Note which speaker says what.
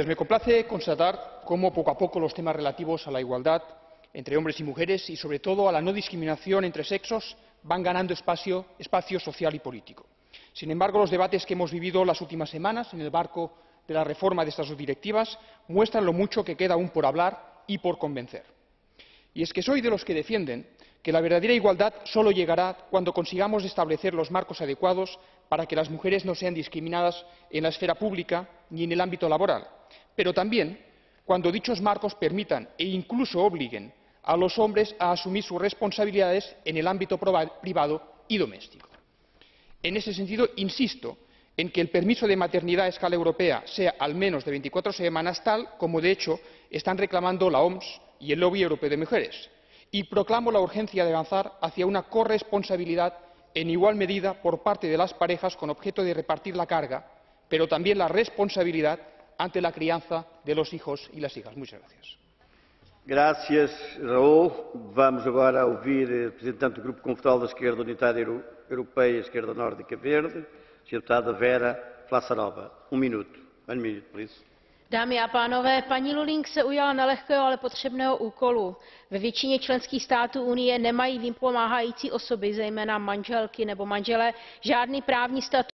Speaker 1: Me complace constatar cómo poco a poco los temas relativos a la igualdad entre hombres y mujeres y, sobre todo, a la no discriminación entre sexos van ganando espacio social y político. Sin embargo, los debates que hemos vivido las últimas semanas en el marco de la reforma de estas dos directivas muestran lo mucho que queda aún por hablar y por convencer. Y es que soy de los que defienden que la verdadera igualdad solo llegará cuando consigamos establecer los marcos adecuados para que las mujeres no sean discriminadas en la esfera pública ni en el ámbito laboral, pero también cuando dichos marcos permitan e incluso obliguen a los hombres a asumir sus responsabilidades en el ámbito privado y doméstico. En ese sentido, insisto en que el permiso de maternidad a escala europea sea al menos de 24 semanas, tal como de hecho están reclamando la OMS y el Lobby Europeo de Mujeres, y proclamo la urgencia de avanzar hacia una corresponsabilidad en igual medida por parte de las parejas con objeto de repartir la carga, pero también la responsabilidad ante la crianza de los hijos y las hijas. Muchas gracias.
Speaker 2: Gracias, Raúl. Vamos agora a ouvir o representante do Grupo Confortável da Esquerda Unitária Europeia, Esquerda Nórdica Verde, a deputada Vera Flasarova. Minuto, please.
Speaker 3: Dámy a pánové, paní Lulling se ujala nelehkého, ale potřebného úkolu. Ve většině členských států Unie nemají vypomáhající osoby, zejména manželky nebo manželé, žádný právní statut.